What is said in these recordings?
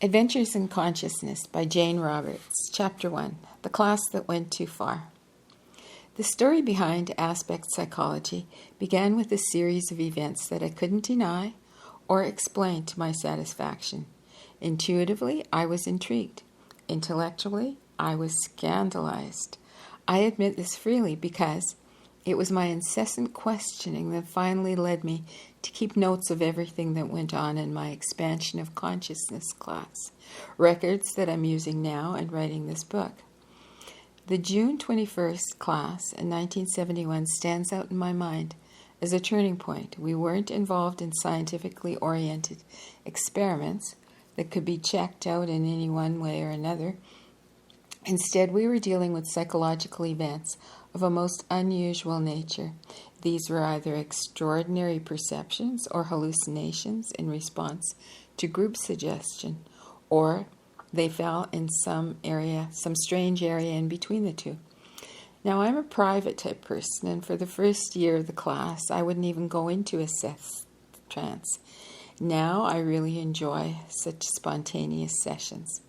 Adventures in Consciousness by Janeroberts, Chapter 1, The Class That Went Too Far. The story behind Aspect Psychology began with a series of events that I couldn't deny or explain to my satisfaction. Intuitively, I was intrigued. Intellectually, I was scandalized. I admit this freely because it was my incessant questioning that finally led me to keep notes of everything that went on in my expansion of consciousness class, records that I'm using now and writing this book. The June 21st class in 1971 stands out in my mind as a turning point. We weren't involved in scientifically oriented experiments that could be checked out in any one way or another. Instead, we were dealing with psychological events of a most unusual nature. These were either extraordinary perceptions or hallucinations in response to group suggestion, or they fell in some strange area in between the two. Now, I'm a private type person, and for the first year of the class, I wouldn't even go into a Seth trance. Now, I really enjoy such spontaneous sessions.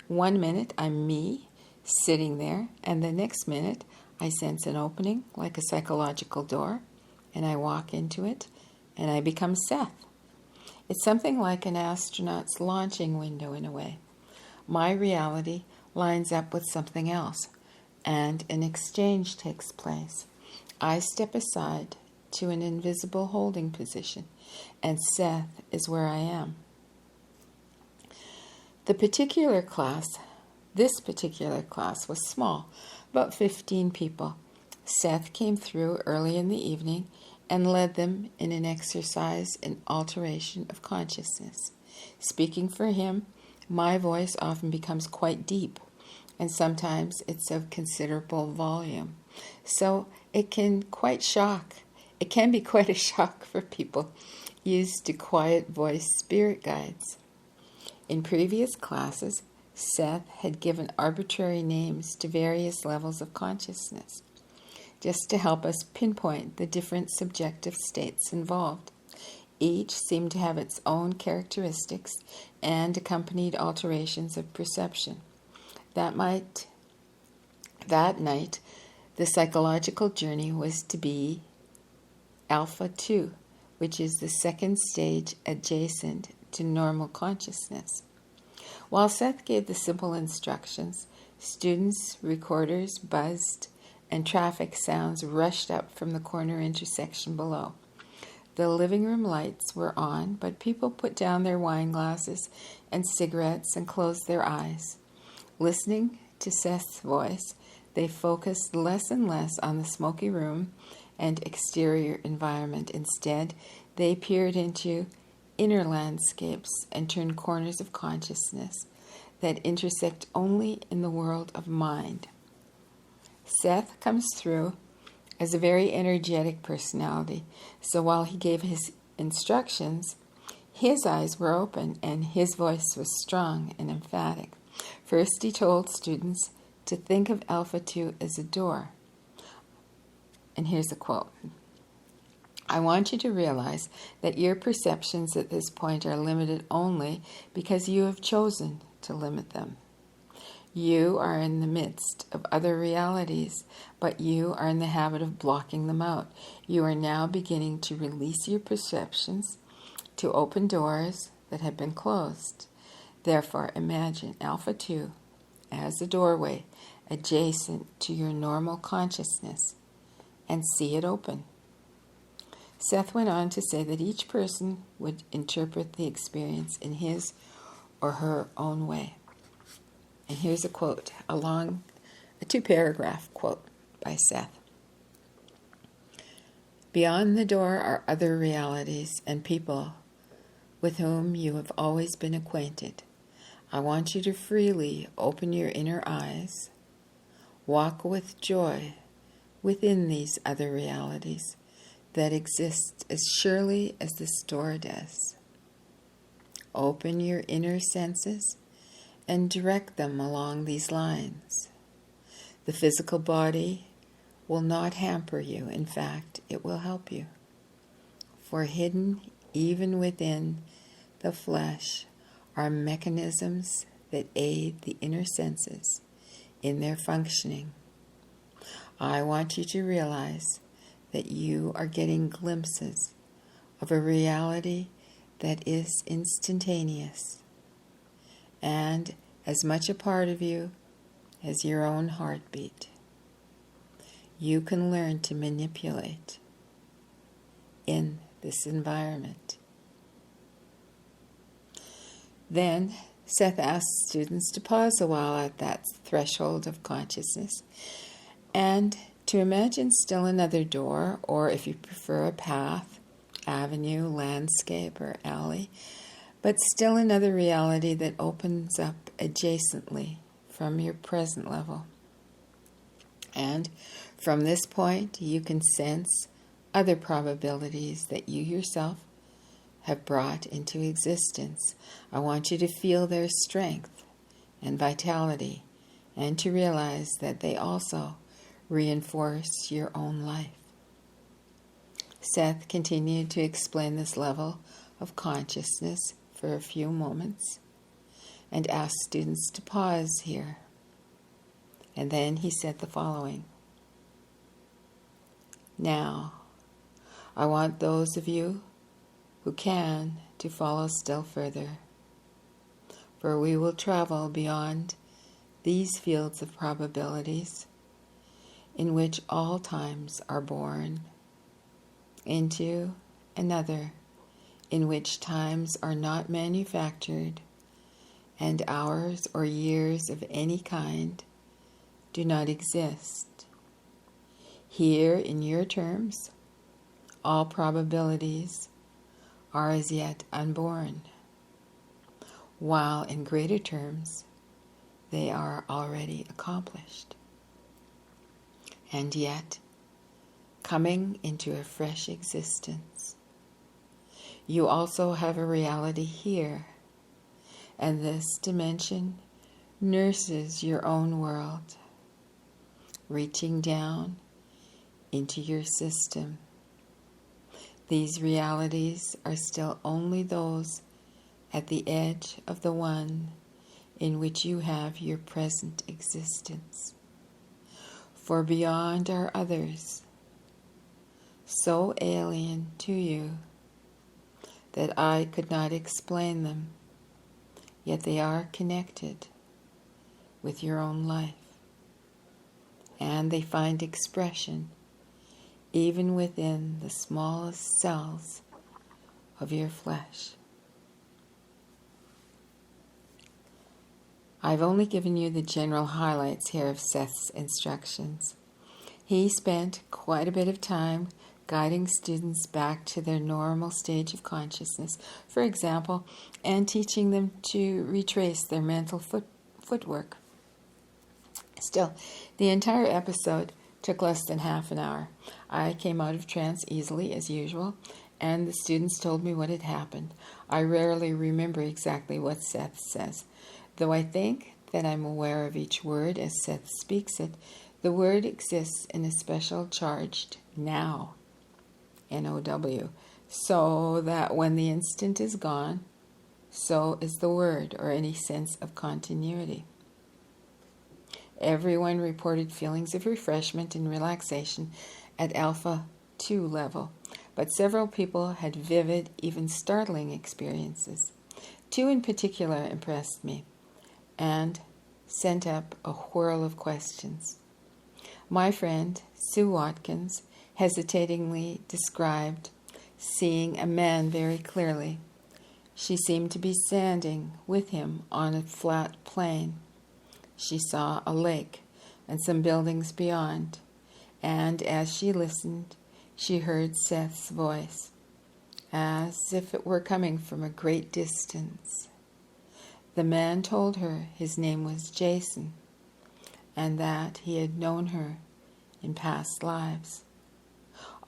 1 minute, I'm me, sitting there, and the next minute I sense an opening like a psychological door, and I walk into it, and I become Seth. It's something like an astronaut's launching window in a way. My reality lines up with something else, and an exchange takes place. I step aside to an invisible holding position, and Seth is where I am. This particular class was small, about 15 people. Seth came through early in the evening and led them in an exercise in alteration of consciousness. Speaking for him, my voice often becomes quite deep, and sometimes it's of considerable volume. So it can be quite a shock for people used to quiet voice spirit guides. In previous classes, Seth had given arbitrary names to various levels of consciousness, just to help us pinpoint the different subjective states involved. Each seemed to have its own characteristics and accompanied alterations of perception. That night, the psychological journey was to be Alpha 2, which is the second stage adjacent to normal consciousness. While Seth gave the simple instructions, students, recorders buzzed, and traffic sounds rushed up from the corner intersection below. The living room lights were on, but people put down their wine glasses and cigarettes and closed their eyes. Listening to Seth's voice, they focused less and less on the smoky room and exterior environment. Instead, they peered into inner landscapes and turn corners of consciousness that intersect only in the world of mind. Seth comes through as a very energetic personality, so while he gave his instructions, his eyes were open and his voice was strong and emphatic. First, he told students to think of Alpha 2 as a door. And here's a quote. I want you to realize that your perceptions at this point are limited only because you have chosen to limit them. You are in the midst of other realities, but you are in the habit of blocking them out. You are now beginning to release your perceptions to open doors that have been closed. Therefore, imagine Alpha 2 as a doorway adjacent to your normal consciousness and see it open. Seth went on to say that each person would interpret the experience in his or her own way. And here's a quote, a 2-paragraph quote by Seth. Beyond the door are other realities and people with whom you have always been acquainted. I want you to freely open your inner eyes, walk with joy within these other realities that exist as surely as the store does. Open your inner senses and direct them along these lines. The physical body will not hamper you. In fact, it will help you. For hidden even within the flesh are mechanisms that aid the inner senses in their functioning. I want you to realize that you are getting glimpses of a reality that is instantaneous and as much a part of you as your own heartbeat. You can learn to manipulate in this environment. Then Seth asks students to pause a while at that threshold of consciousness and to imagine still another door, or if you prefer, a path, avenue, landscape, or alley, but still another reality that opens up adjacently from your present level. And from this point, you can sense other probabilities that you yourself have brought into existence. I want you to feel their strength and vitality and to realize that they also reinforce your own life. Seth continued to explain this level of consciousness for a few moments and asked students to pause here. And then he said the following: Now, I want those of you who can to follow still further, for we will travel beyond these fields of probabilities in which all times are born, into another in which times are not manufactured and hours or years of any kind do not exist. Here, in your terms, all probabilities are as yet unborn, while in greater terms, they are already accomplished. And yet, coming into a fresh existence. You also have a reality here, and this dimension nurses your own world, reaching down into your system. These realities are still only those at the edge of the one in which you have your present existence. For beyond are others, so alien to you that I could not explain them, yet they are connected with your own life, and they find expression even within the smallest cells of your flesh. I've only given you the general highlights here of Seth's instructions. He spent quite a bit of time guiding students back to their normal stage of consciousness, for example, and teaching them to retrace their mental footwork. Still, the entire episode took less than half an hour. I came out of trance easily, as usual, and the students told me what had happened. I rarely remember exactly what Seth says, though I think that I'm aware of each word as Seth speaks it. The word exists in a special charged now, N-O-W, so that when the instant is gone, so is the word or any sense of continuity. Everyone reported feelings of refreshment and relaxation at Alpha 2 level, but several people had vivid, even startling experiences. 2 in particular impressed me and sent up a whirl of questions. My friend, Sue Watkins, hesitatingly described seeing a man very clearly. She seemed to be standing with him on a flat plain. She saw a lake and some buildings beyond, and as she listened, she heard Seth's voice, as if it were coming from a great distance. The man told her his name was Jason, and that he had known her in past lives.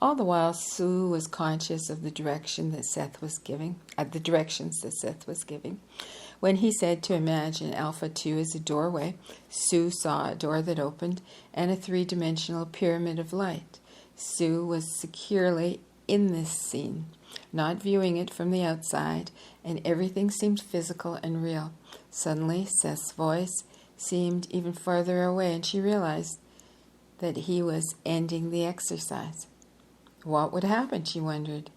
All the while, Sue was conscious of the direction that Seth was giving, the directions that Seth was giving. When he said to imagine Alpha 2 as a doorway, Sue saw a door that opened and a 3-dimensional pyramid of light. Sue was securely in this scene, not viewing it from the outside, and everything seemed physical and real. Suddenly, Seth's voice seemed even farther away, and she realized that he was ending the exercise. What would happen, she wondered,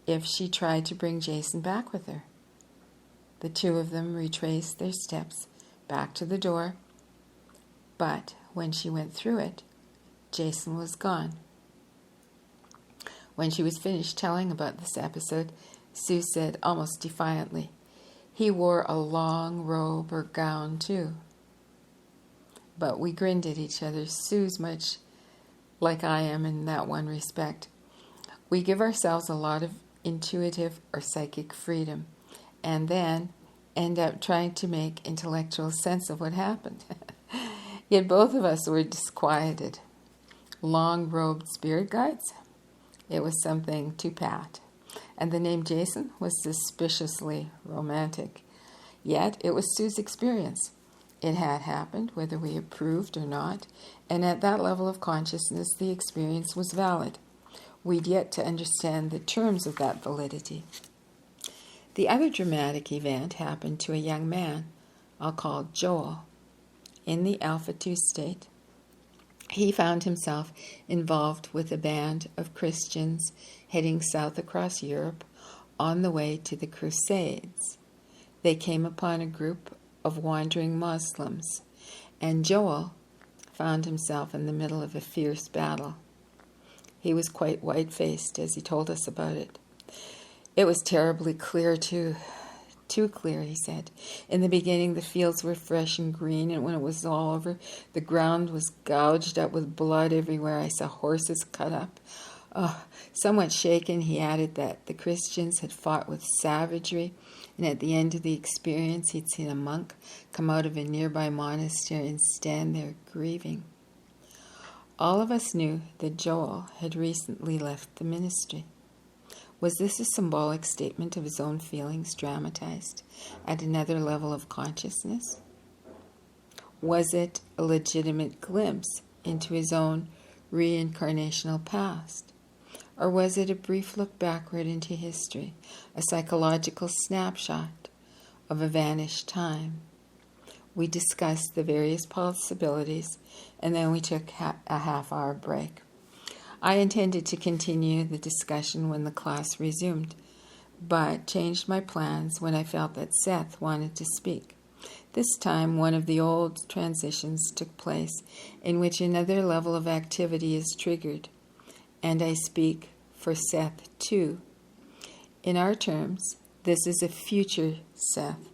if she tried to bring Jason back with her? The two of them retraced their steps back to the door, but when she went through it, Jason was gone. When she was finished telling about this episode, Sue said almost defiantly, "He wore a long robe or gown too." But we grinned at each other. Sue's much like I am in that one respect. We give ourselves a lot of intuitive or psychic freedom, and then end up trying to make intellectual sense of what happened. Yet both of us were disquieted. Long-robed spirit guides? It was something to pat. And the name Jason was suspiciously romantic. Yet it was Sue's experience. It had happened, whether we approved or not, and at that level of consciousness, the experience was valid. We'd yet to understand the terms of that validity. The other dramatic event happened to a young man I'll call Joel. In the Alpha 2 state, he found himself involved with a band of Christians heading south across Europe on the way to the Crusades. They came upon a group of wandering Muslims, and Joel found himself in the middle of a fierce battle. He was quite white-faced as he told us about it. It was terribly clear, too clear, he said. In the beginning, the fields were fresh and green, and when it was all over, the ground was gouged up with blood everywhere. I saw horses cut up. Somewhat shaken, he added that the Christians had fought with savagery, and at the end of the experience, he'd seen a monk come out of a nearby monastery and stand there grieving. All of us knew that Joel had recently left the ministry. Was this a symbolic statement of his own feelings dramatized at another level of consciousness? Was it a legitimate glimpse into his own reincarnational past? Or was it a brief look backward into history, a psychological snapshot of a vanished time? We discussed the various possibilities, and then we took a half-hour break. I intended to continue the discussion when the class resumed, but changed my plans when I felt that Seth wanted to speak. This time, one of the old transitions took place in which another level of activity is triggered, and I speak for Seth too. In our terms, this is a future Seth,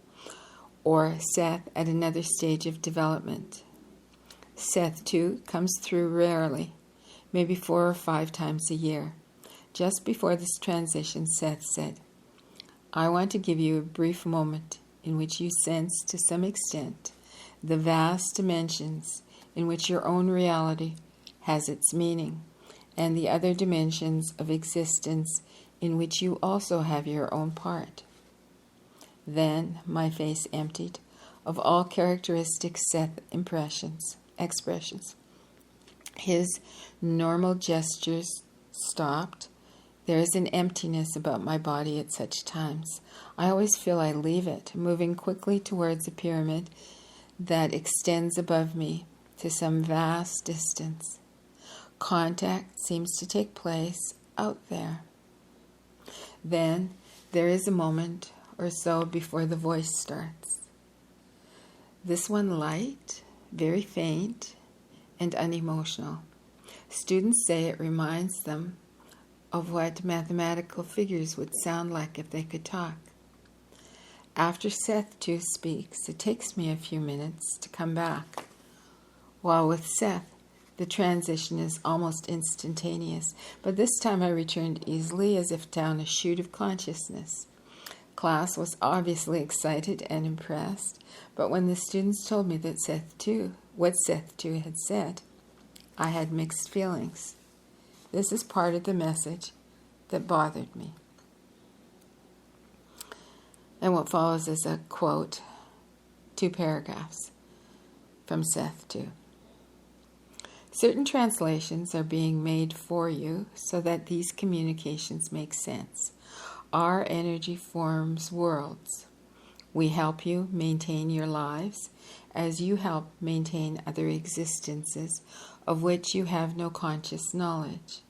or Seth at another stage of development. Seth too comes through rarely, maybe 4 or 5 times a year. Just before this transition, Seth said, "I want to give you a brief moment in which you sense, to some extent, the vast dimensions in which your own reality has its meaning, and the other dimensions of existence in which you also have your own part." Then my face emptied of all characteristic Seth expressions. His normal gestures stopped. There is an emptiness about my body at such times. I always feel I leave it, moving quickly towards a pyramid that extends above me to some vast distance. Contact seems to take place out there. Then there is a moment or so before the voice starts. This one light, very faint, and unemotional. Students say it reminds them of what mathematical figures would sound like if they could talk. After Seth too speaks, it takes me a few minutes to come back. While with Seth, the transition is almost instantaneous, but this time I returned easily as if down a chute of consciousness. Class was obviously excited and impressed, but when the students told me that what Seth too had said, I had mixed feelings. This is part of the message that bothered me. And what follows is a quote, 2 paragraphs from Seth too. Certain translations are being made for you so that these communications make sense. Our energy forms worlds. We help you maintain your lives as you help maintain other existences of which you have no conscious knowledge.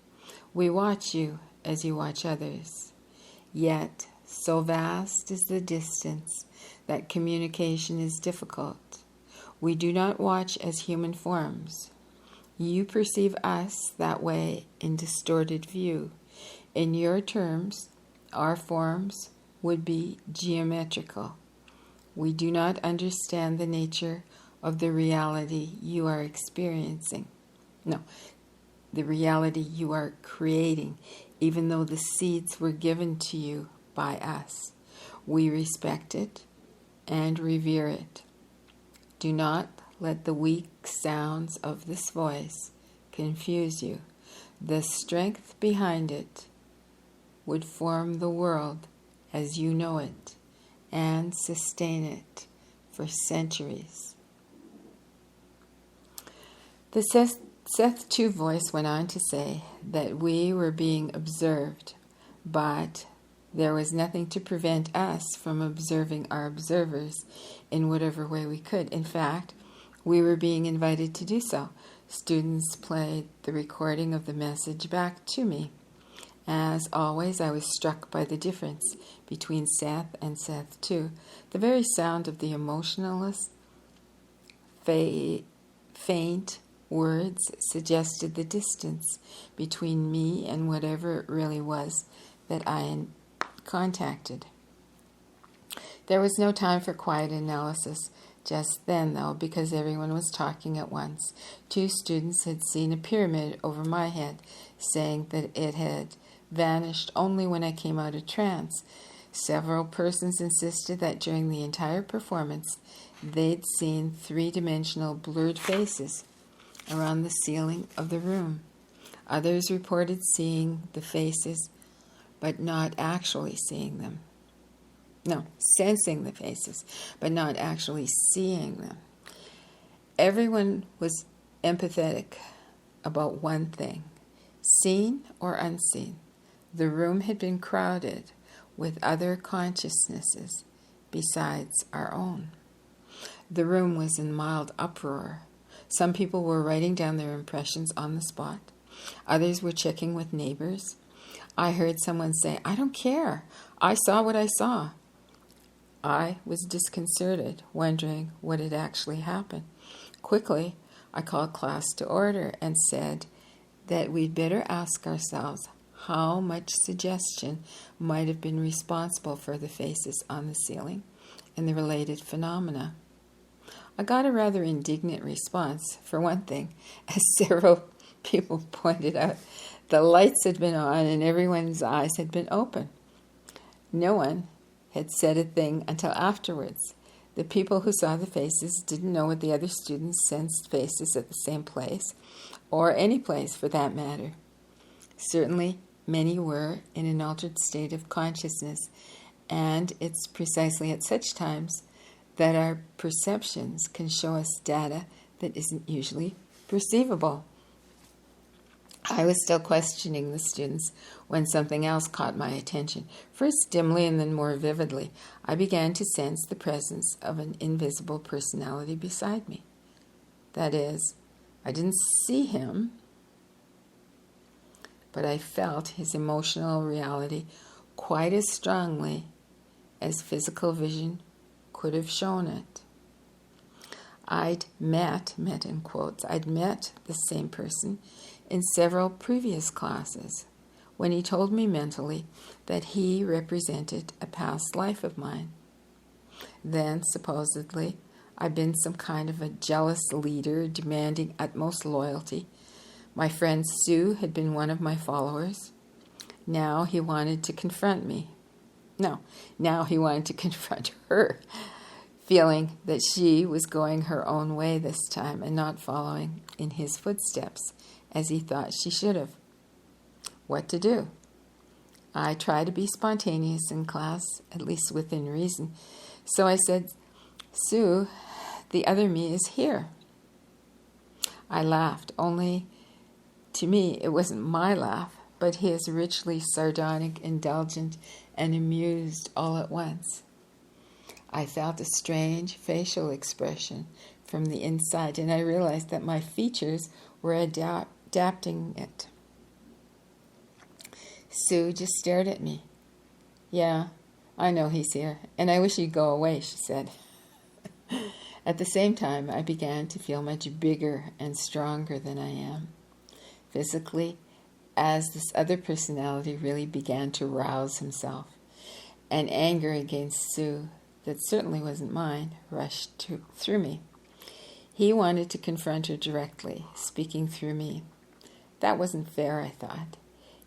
We watch you as you watch others. Yet, so vast is the distance that communication is difficult. We do not watch as human forms. You perceive us that way in distorted view. In your terms, our forms would be geometrical. We do not understand the nature of the reality you are experiencing. No, the reality you are creating, even though the seeds were given to you by us. We respect it and revere it. Do not let the weak sounds of this voice confuse you. The strength behind it would form the world as you know it and sustain it for centuries. The Seth 2 voice went on to say that we were being observed, but there was nothing to prevent us from observing our observers in whatever way we could. In fact, we were being invited to do so. Students played the recording of the message back to me. As always, I was struck by the difference between Seth and Seth 2. The very sound of the emotionless, faint words suggested the distance between me and whatever it really was that I contacted. There was no time for quiet analysis just then, though, because everyone was talking at once. 2 students had seen a pyramid over my head, saying that it had vanished only when I came out of trance. Several persons insisted that during the entire performance they'd seen 3-dimensional blurred faces around the ceiling of the room. Others reported seeing the faces, but not actually seeing them. No, sensing the faces, but not actually seeing them. Everyone was empathetic about one thing: seen or unseen. The room had been crowded with other consciousnesses besides our own. The room was in mild uproar. Some people were writing down their impressions on the spot. Others were checking with neighbors. I heard someone say, "I don't care. I saw what I saw." I was disconcerted, wondering what had actually happened. Quickly, I called class to order and said that we'd better ask ourselves how much suggestion might have been responsible for the faces on the ceiling and the related phenomena. I got a rather indignant response. For one thing, as several people pointed out, the lights had been on and everyone's eyes had been open. No one had said a thing until afterwards. The people who saw the faces didn't know what the other students sensed faces at the same place, or any place for that matter. Certainly, many were in an altered state of consciousness, and it's precisely at such times that our perceptions can show us data that isn't usually perceivable. I was still questioning the students when something else caught my attention. First dimly and then more vividly, I began to sense the presence of an invisible personality beside me. That is, I didn't see him, but I felt his emotional reality quite as strongly as physical vision could have shown it. I'd met in quotes, I'd met the same person in several previous classes when he told me mentally that he represented a past life of mine. Then, supposedly, I'd been some kind of a jealous leader demanding utmost loyalty. My friend Sue had been one of my followers. Now he wanted to confront me. Now he wanted to confront her, feeling that she was going her own way this time and not following in his footsteps, as he thought she should have. What to do? I try to be spontaneous in class, at least within reason. So I said, "Sue, the other me is here." I laughed, only to me it wasn't my laugh, but his richly sardonic, indulgent, and amused all at once. I felt a strange facial expression from the inside, and I realized that my features were adapting it. Sue just stared at me. "Yeah, I know he's here, and I wish he'd go away," she said. At the same time, I began to feel much bigger and stronger than I am, physically, as this other personality really began to rouse himself. And anger against Sue, that certainly wasn't mine, rushed through me. He wanted to confront her directly, speaking through me. That wasn't fair, I thought.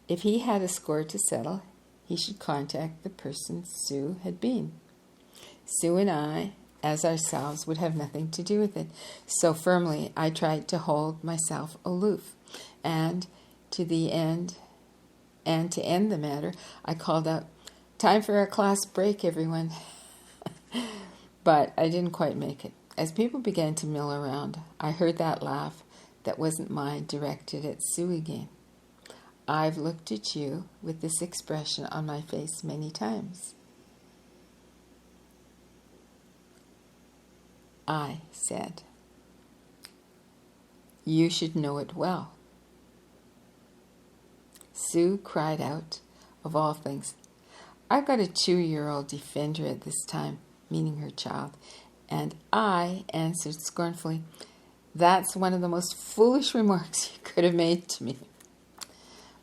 If he had a score to settle, he should contact the person Sue had been. Sue and I, as ourselves, would have nothing to do with it. So firmly, I tried to hold myself aloof. And to end the matter, I called out, "Time for a class break, everyone." But I didn't quite make it. As people began to mill around, I heard that laugh that wasn't mine directed at Sue again. "I've looked at you with this expression on my face many times." I said, "You should know it well." Sue cried out, of all things, "I've got a 2-year-old defender at this time," meaning her child, and I answered scornfully, "That's one of the most foolish remarks you could have made to me."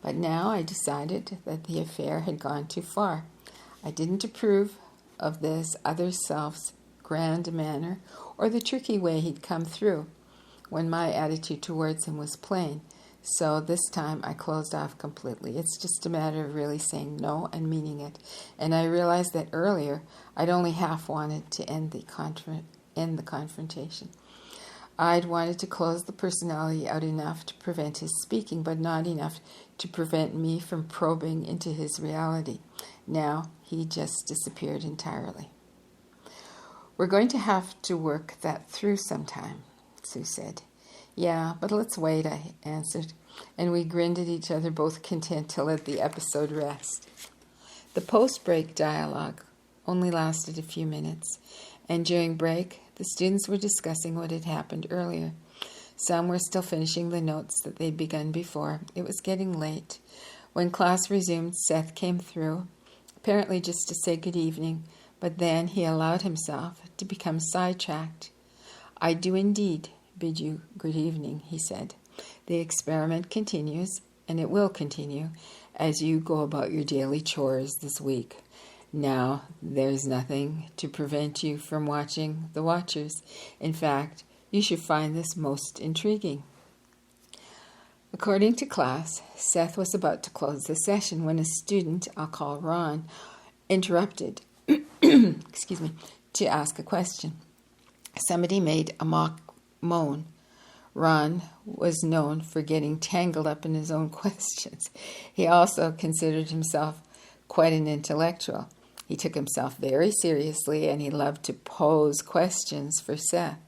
But now I decided that the affair had gone too far. I didn't approve of this other self's grand manner or the tricky way he'd come through when my attitude towards him was plain. So this time I closed off completely. It's just a matter of really saying no and meaning it. And I realized that earlier I'd only half wanted to end the confrontation. I'd wanted to close the personality out enough to prevent his speaking, but not enough to prevent me from probing into his reality. Now he just disappeared entirely. "We're going to have to work that through sometime," Sue said. "Yeah, but let's wait," I answered, and we grinned at each other, both content to let the episode rest. The post-break dialogue only lasted a few minutes, and during break, the students were discussing what had happened earlier. Some were still finishing the notes that they'd begun before. It was getting late. When class resumed, Seth came through, apparently just to say good evening, but then he allowed himself to become sidetracked. "I do indeed bid you good evening," he said. "The experiment continues, and it will continue, as you go about your daily chores this week. Now, there's nothing to prevent you from watching the watchers. In fact, you should find this most intriguing." According to class, Seth was about to close the session when a student, I'll call Ron, interrupted to ask a question. Somebody made a mock moan. Ron was known for getting tangled up in his own questions. He also considered himself quite an intellectual. He took himself very seriously, and he loved to pose questions for Seth.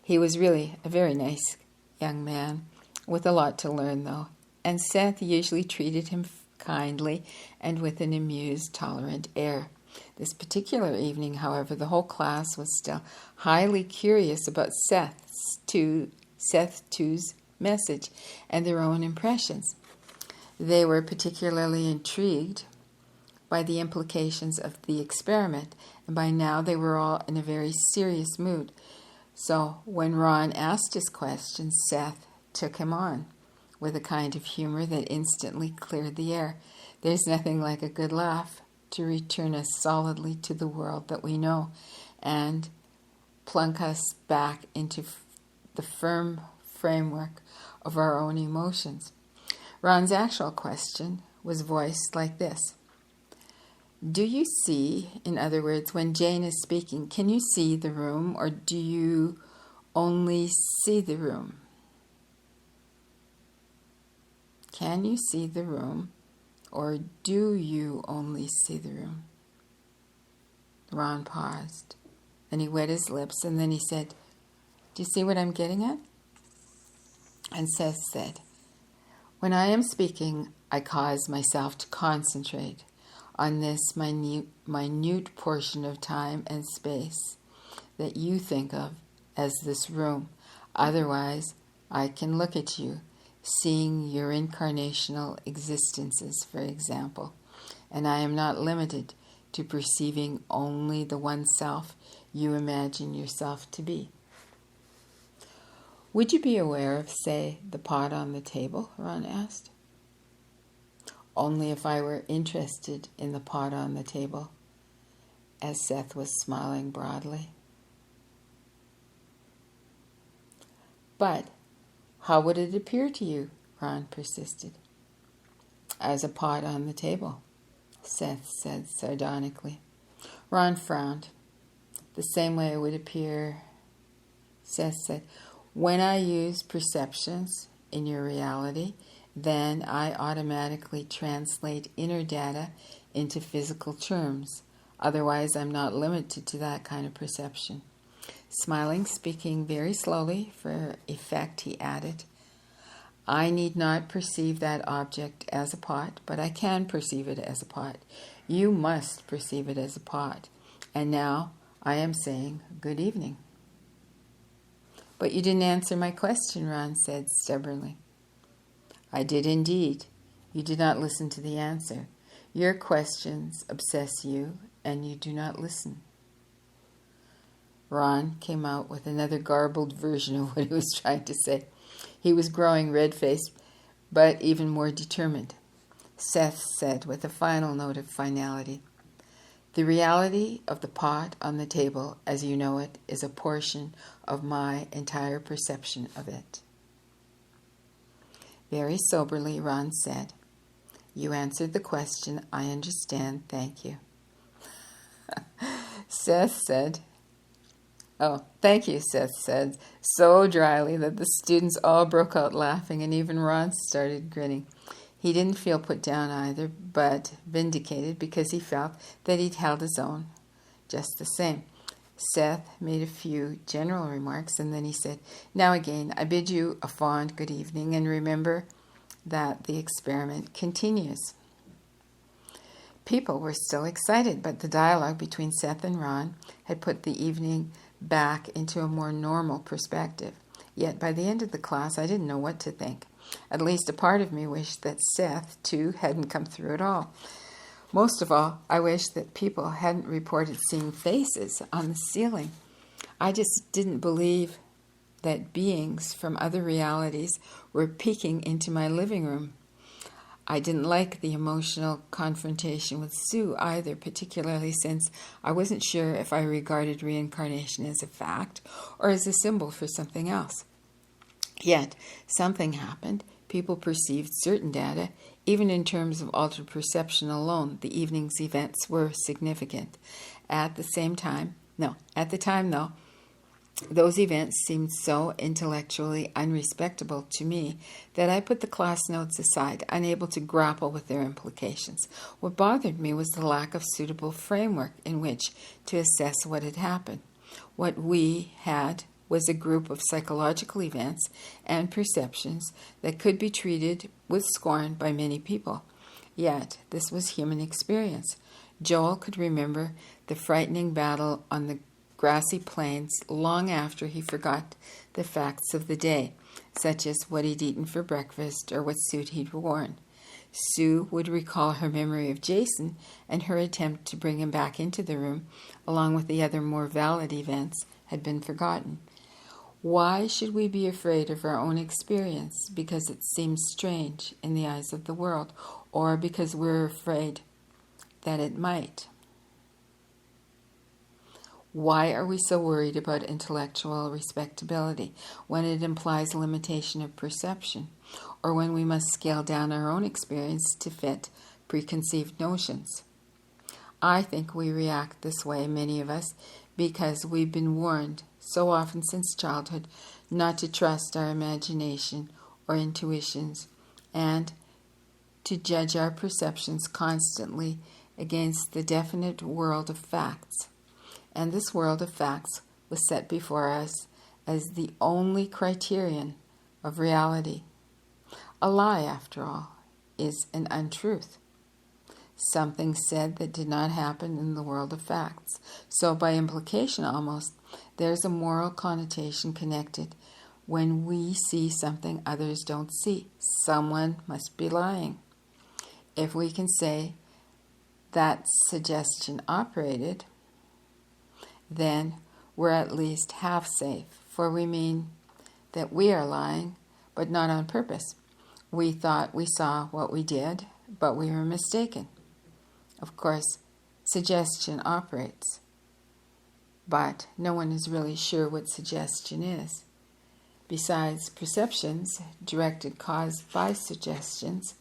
He was really a very nice young man, with a lot to learn, though, and Seth usually treated him kindly and with an amused, tolerant air. This particular evening, however, the whole class was still highly curious about Seth Two's message and their own impressions. They were particularly intrigued by the implications of the experiment, and by now they were all in a very serious mood. So when Ron asked his question, Seth took him on with a kind of humor that instantly cleared the air. There's nothing like a good laugh to return us solidly to the world that we know and plunk us back into the firm framework of our own emotions. Ron's actual question was voiced like this: do you see, in other words, when Jane is speaking, can you see the room, or do you only see the room? Can you see the room, or do you only see the room? Ron paused. Then he wet his lips, and then he said, do you see what I'm getting at? And Seth said, when I am speaking, I cause myself to concentrate. on this minute portion of time and space that you think of as this room. Otherwise, I can look at you, seeing your incarnational existences, for example, and I am not limited to perceiving only the one self you imagine yourself to be. Would you be aware of, say, the pot on the table? Ron asked. Only if I were interested in the pot on the table, as Seth was smiling broadly. But how would it appear to you? Ron persisted. As a pot on the table, Seth said sardonically. Ron frowned. The same way it would appear, Seth said, when I use perceptions in your reality, then I automatically translate inner data into physical terms. Otherwise, I'm not limited to that kind of perception. Smiling, speaking very slowly for effect, he added, I need not perceive that object as a pot, but I can perceive it as a pot. You must perceive it as a pot. And now I am saying good evening. But you didn't answer my question, Ron said stubbornly. I did indeed. You did not listen to the answer. Your questions obsess you, and you do not listen. Ron came out with another garbled version of what he was trying to say. He was growing red-faced, but even more determined. Seth said with a final note of finality, the reality of the pot on the table, as you know it, is a portion of my entire perception of it. Very soberly, Ron said, you answered the question. I understand. Thank you. Seth said, oh, thank you, Seth said, so dryly that the students all broke out laughing, and even Ron started grinning. He didn't feel put down either, but vindicated because he felt that he'd held his own just the same. Seth made a few general remarks, and then he said, now again, I bid you a fond good evening, and remember that the experiment continues. People were still excited, but the dialogue between Seth and Ron had put the evening back into a more normal perspective. Yet by the end of the class, I didn't know what to think. At least a part of me wished that Seth, too, hadn't come through at all. Most of all, I wished that people hadn't reported seeing faces on the ceiling. I just didn't believe that beings from other realities were peeking into my living room. I didn't like the emotional confrontation with Sue either, particularly since I wasn't sure if I regarded reincarnation as a fact or as a symbol for something else. Yet, something happened. People perceived certain data. Even in terms of altered perception alone, the evening's events were significant. At the time, though, those events seemed so intellectually unrespectable to me that I put the class notes aside, unable to grapple with their implications. What bothered me was the lack of suitable framework in which to assess what had happened. What we had was a group of psychological events and perceptions that could be treated with scorn by many people. Yet, this was human experience. Joel could remember the frightening battle on the grassy plains long after he forgot the facts of the day, such as what he'd eaten for breakfast or what suit he'd worn. Sue would recall her memory of Jason and her attempt to bring him back into the room, along with the other more valid events, had been forgotten. Why should we be afraid of our own experience because it seems strange in the eyes of the world, or because we're afraid that it might? Why are we so worried about intellectual respectability when it implies limitation of perception, or when we must scale down our own experience to fit preconceived notions? I think we react this way, many of us, because we've been warned so often since childhood not to trust our imagination or intuitions and to judge our perceptions constantly against the definite world of facts. And this world of facts was set before us as the only criterion of reality. A lie, after all, is an untruth. something said that did not happen in the world of facts. So by implication almost, there's a moral connotation connected when we see something others don't see. Someone must be lying. If we can say that suggestion operated, then we're at least half safe, for we mean that we are lying, but not on purpose. We thought we saw what we did, but we were mistaken. Of course, suggestion operates, but no one is really sure what suggestion is. Besides, perceptions, directed cause by suggestions,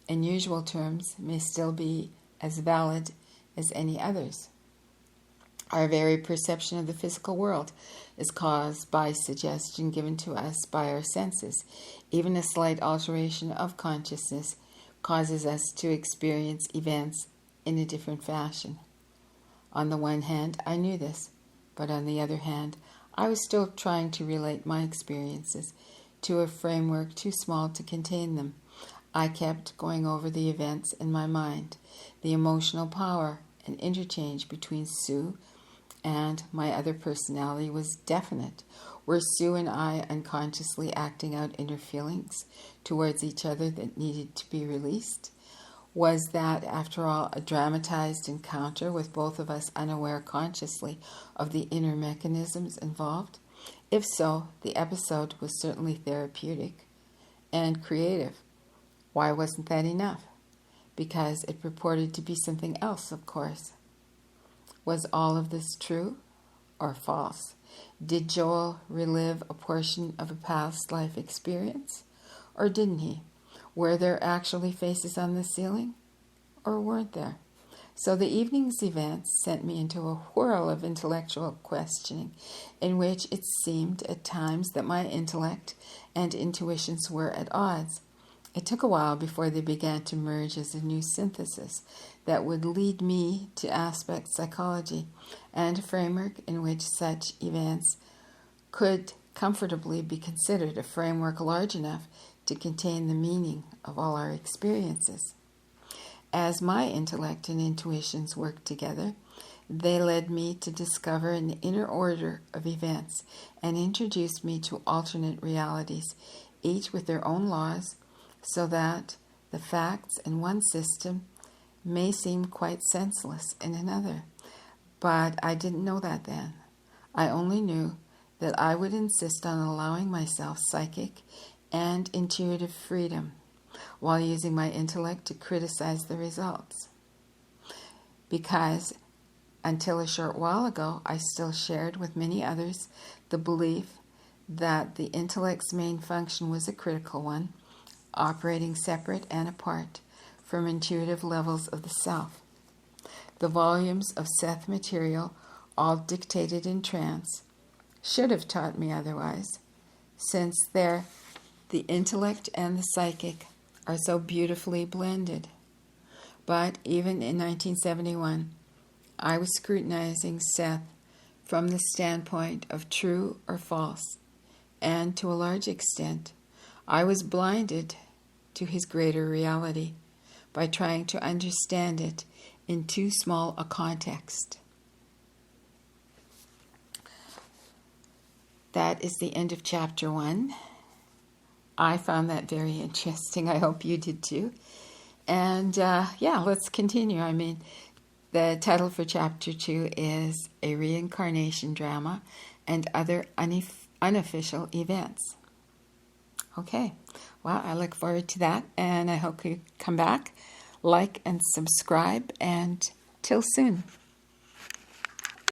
in usual terms, may still be as valid as any others. Our very perception of the physical world is caused by suggestion given to us by our senses. Even a slight alteration of consciousness causes us to experience events in a different fashion. On the one hand, I knew this, but on the other hand, I was still trying to relate my experiences to a framework too small to contain them. I kept going over the events in my mind. The emotional power and interchange between Sue and my other personality was definite. Were Sue and I unconsciously acting out inner feelings towards each other that needed to be released? Was that, after all, a dramatized encounter with both of us unaware consciously of the inner mechanisms involved? If so, the episode was certainly therapeutic and creative. Why wasn't that enough? Because it purported to be something else, of course. Was all of this true or false? Did Joel relive a portion of a past life experience? Or didn't he? Were there actually faces on the ceiling? Or weren't there? So the evening's events sent me into a whirl of intellectual questioning, in which it seemed at times that my intellect and intuitions were at odds. It took a while before they began to merge as a new synthesis that would lead me to aspect psychology and a framework in which such events could comfortably be considered a framework large enough to contain the meaning of all our experiences. As my intellect and intuitions worked together, they led me to discover an inner order of events and introduced me to alternate realities, each with their own laws, so that the facts in one system may seem quite senseless in another. But I didn't know that then. I only knew that I would insist on allowing myself psychic and intuitive freedom while using my intellect to criticize the results. Because until a short while ago, I still shared with many others the belief that the intellect's main function was a critical one, operating separate and apart from intuitive levels of the self. The volumes of Seth Material, all dictated in trance, should have taught me otherwise, since the intellect and the psychic are so beautifully blended. But even in 1971, I was scrutinizing Seth from the standpoint of true or false, and to a large extent, I was blinded to his greater reality by trying to understand it in too small a context. That is the end of chapter 1. I found that very interesting. I hope you did too. And let's continue. The title for chapter 2 is A Reincarnation Drama and Other Unofficial Events. Okay, well, I look forward to that, and I hope you come back, like and subscribe, and till soon.